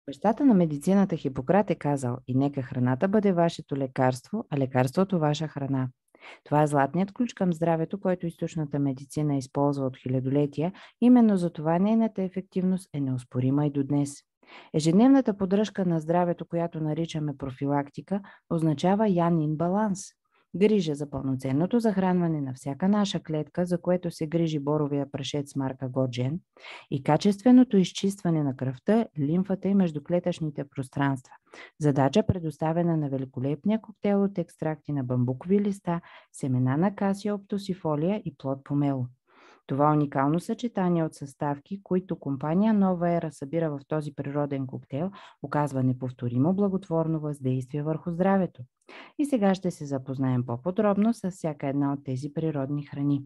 Бащата на медицината Хипократ е казал: и нека храната бъде вашето лекарство, а лекарството ваша храна. Това е златният ключ към здравето, който източната медицина използва от хилядолетия. Именно за това нейната ефективност е неоспорима и до днес. Ежедневната поддръжка на здравето, която наричаме профилактика, означава янин баланс. Грижа за пълноценното захранване на всяка наша клетка, за което се грижи боровия прашец марка Годжен, и качественото изчистване на кръвта, лимфата и междуклетъчните пространства. Задача, предоставена на великолепния коктейл от екстракти на бамбукови листа, семена на касия оптосифолия и плод помело. Това уникално съчетание от съставки, които компания Нова Ера събира в този природен коктейл, оказва неповторимо благотворно въздействие върху здравето. И сега ще се запознаем по-подробно с всяка една от тези природни храни.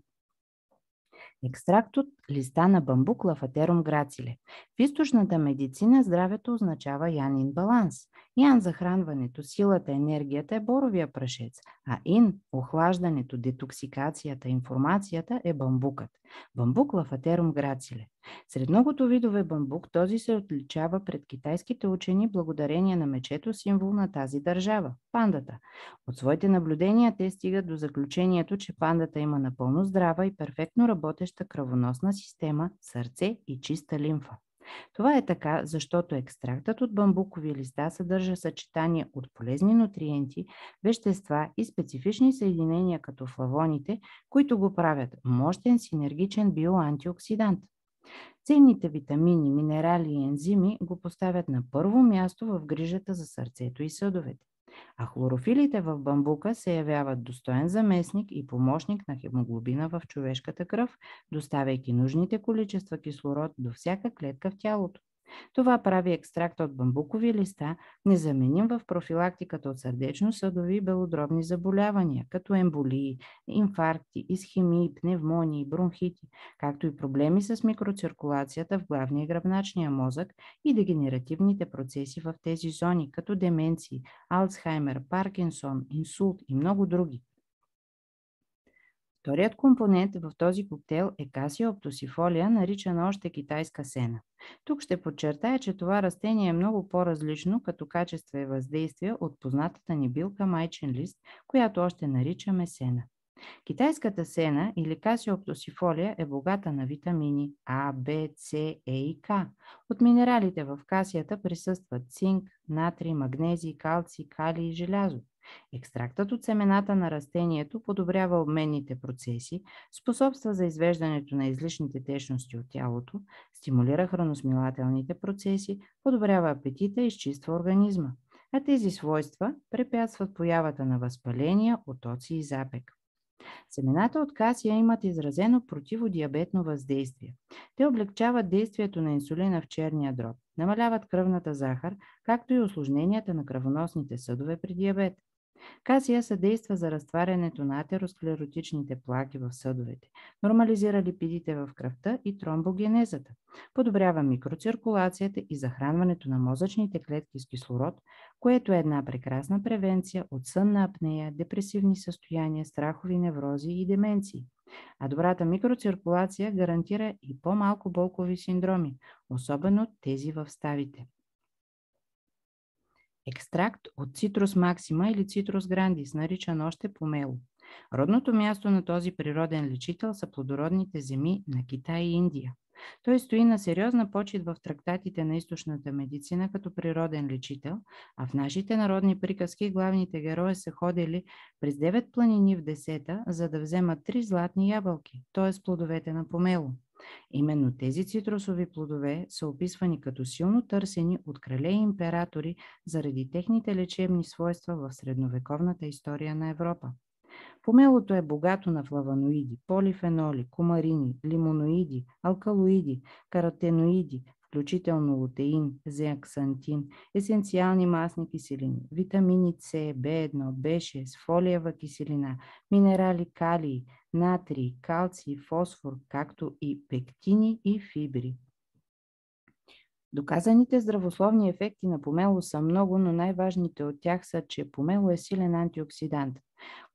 Екстракт от листа на бамбук Лафатерум грациле. В източната медицина здравето означава янин баланс. Ян захранването, силата, енергията е боровия прашец, а ин охлаждането, детоксикацията, информацията е бамбукът. Бамбук Лафатерум грациле. Сред многото видове бамбук този се отличава пред китайските учени благодарение на мечето, символ на тази държава – пандата. От своите наблюдения те стигат до заключението, че пандата има напълно здрава и перфектно работеща кръвоносна система, сърце и чиста лимфа. Това е така, защото екстрактът от бамбукови листа съдържа съчетание от полезни нутриенти, вещества и специфични съединения като флавоните, които го правят мощен синергичен биоантиоксидант. Ценните витамини, минерали и ензими го поставят на първо място в грижата за сърцето и съдовете. А хлорофилите в бамбука се явяват достоен заместник и помощник на хемоглобина в човешката кръв, доставяйки нужните количества кислород до всяка клетка в тялото. Това прави екстракт от бамбукови листа незаменим в профилактиката от сърдечно-съдови и белодробни заболявания, като емболии, инфаркти, исхемии, пневмонии, бронхити, както и проблеми с микроциркулацията в главния и гръбначния мозък и дегенеративните процеси в тези зони, като деменции, Алцхаймер, Паркинсон, инсулт и много други. Вторият компонент в този коктейл е касия оптосифолия, наричана още китайска сена. Тук ще подчертая, че това растение е много по-различно като качество и въздействие от познатата ни билка майчин лист, която още наричаме сена. Китайската сена или касиоптосифолия е богата на витамини А, Б, С, Е и К. От минералите в касията присъстват цинк, натрий, магнезий, калций, калий и желязо. Екстрактът от семената на растението подобрява обменните процеси, способства за извеждането на излишните течности от тялото, стимулира храносмилателните процеси, подобрява апетита и изчиства организма. А тези свойства препятстват появата на възпаления, отоци и запек. Семената от касия имат изразено противодиабетно въздействие. Те облегчават действието на инсулина в черния дроб, намаляват кръвната захар, както и усложненията на кръвоносните съдове при диабет. Касия съдейства за разтварянето на атеросклеротичните плаки в съдовете, нормализира липидите в кръвта и тромбогенезата, подобрява микроциркулацията и захранването на мозъчните клетки с кислород, което е една прекрасна превенция от сънна апнея, депресивни състояния, страхови неврози и деменции. А добрата микроциркулация гарантира и по-малко болкови синдроми, особено тези в ставите. Екстракт от цитрус максима или цитрус грандис, наричан още помело. Родното място на този природен лечител са плодородните земи на Китай и Индия. Той стои на сериозна почит в трактатите на източната медицина като природен лечител, а в нашите народни приказки главните герои са ходили през 9 планини в 10-та, за да вземат 3 златни ябълки, т.е. плодовете на помело. Именно тези цитрусови плодове са описвани като силно търсени от крале и императори заради техните лечебни свойства в средновековната история на Европа. Помелото е богато на флавоноиди, полифеноли, кумарини, лимоноиди, алкалоиди, каротеноиди, включително лутеин, зеаксантин, есенциални масни киселини, витамини С, В1, В6, фолиева киселина, минерали калий, натрий, калций, фосфор, както и пектини и фибри. Доказаните здравословни ефекти на помело са много, но най-важните от тях са, че помело е силен антиоксидант,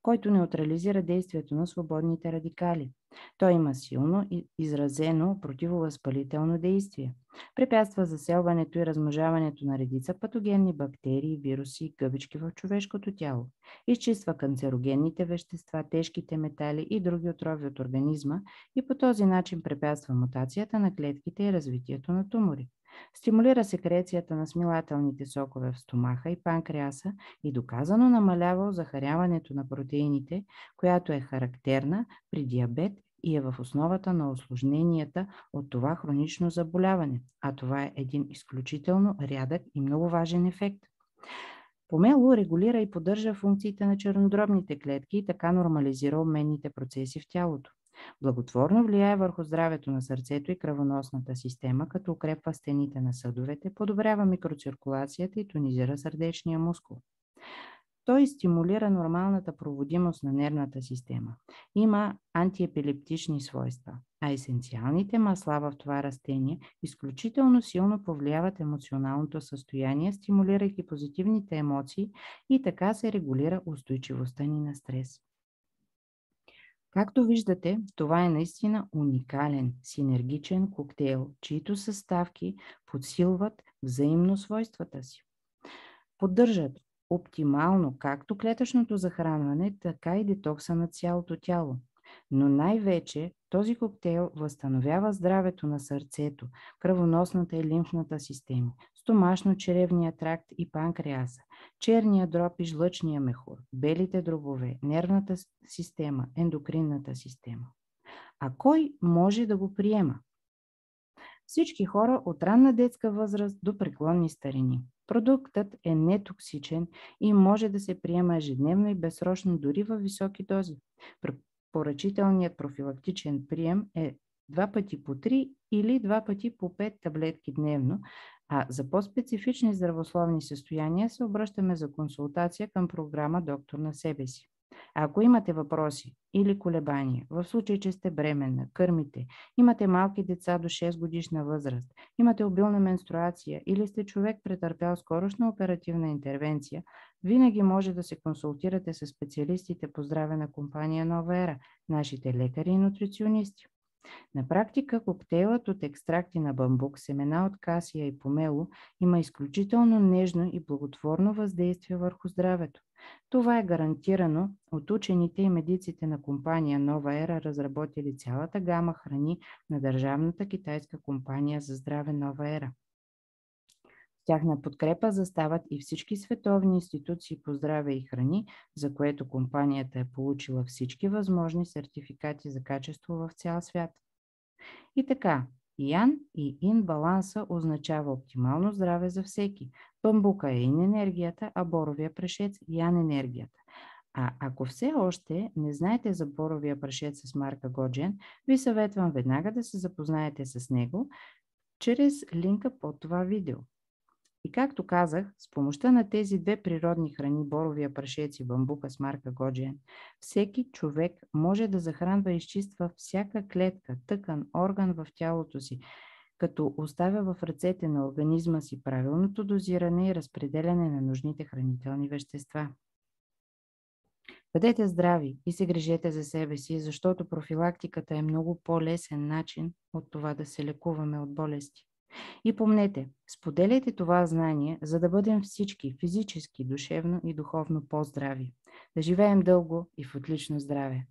който неутрализира действието на свободните радикали. Той има силно и изразено противовъзпалително действие. Препятства заселването и размножаването на редица патогенни бактерии, вируси и гъбички в човешкото тяло. Изчиства канцерогенните вещества, тежките метали и други отрови от организма и по този начин препятства мутацията на клетките и развитието на тумори. Стимулира секрецията на смилателните сокове в стомаха и панкреаса и доказано намалява озахаряването на протеините, която е характерна при диабет и е в основата на осложненията от това хронично заболяване, а това е един изключително рядък и много важен ефект. Помело регулира и поддържа функциите на чернодробните клетки и така нормализира обменните процеси в тялото. Благотворно влияе върху здравето на сърцето и кръвоносната система, като укрепва стените на съдовете, подобрява микроциркулацията и тонизира сърдечния мускул. Той стимулира нормалната проводимост на нервната система. Има антиепилептични свойства, а есенциалните масла в това растение изключително силно повлияват емоционалното състояние, стимулирайки позитивните емоции и така се регулира устойчивостта ни на стрес. Както виждате, това е наистина уникален, синергичен коктейл, чието съставки подсилват взаимно свойствата си. Поддържат оптимално както клетъчното захранване, така и детокса на цялото тяло. Но най-вече този коктейл възстановява здравето на сърцето, кръвоносната и лимфната системи, стомашно-черевния тракт и панкреаса, черния дроб и жлъчния мехур, белите дробове, нервната система, ендокринната система. А кой може да го приема? Всички хора от ранна детска възраст до преклонни старини. Продуктът е нетоксичен и може да се приема ежедневно и безсрочно, дори във високи дози. Препоръчителният профилактичен прием е 2 пъти по 3 или 2 пъти по 5 таблетки дневно, а за по-специфични здравословни състояния се обръщаме за консултация към програма Доктор на себе си. А ако имате въпроси или колебания, в случай, че сте бременна, кърмите, имате малки деца до 6 годишна възраст, имате обилна менструация или сте човек претърпял скорошна оперативна интервенция, винаги може да се консултирате с специалистите по здраве на компания Нова Ера, нашите лекари и нутриционисти. На практика коктейлът от екстракти на бамбук, семена от касия и помело има изключително нежно и благотворно въздействие върху здравето. Това е гарантирано от учените и медиците на компания Нова Ера, разработили цялата гама храни на държавната китайска компания за здраве Нова Ера. С тяхна подкрепа застават и всички световни институции по здраве и храни, за което компанията е получила всички възможни сертификати за качество в цял свят. И така, Ян и Ин баланса означава оптимално здраве за всеки. Бамбука е Ин енергията, а боровия прашец Ян енергията. А ако все още не знаете за боровия прашец с марка Годжен, ви съветвам веднага да се запознаете с него чрез линка под това видео. И както казах, с помощта на тези две природни храни, боровия прашец и бамбука с марка Годжен, всеки човек може да захранва и изчиства всяка клетка, тъкан, орган в тялото си, като оставя в ръцете на организма си правилното дозиране и разпределяне на нужните хранителни вещества. Бъдете здрави и се грижете за себе си, защото профилактиката е много по-лесен начин от това да се лекуваме от болести. И помнете, споделяйте това знание, за да бъдем всички физически, душевно и духовно по-здрави. Да живеем дълго и в отлично здраве!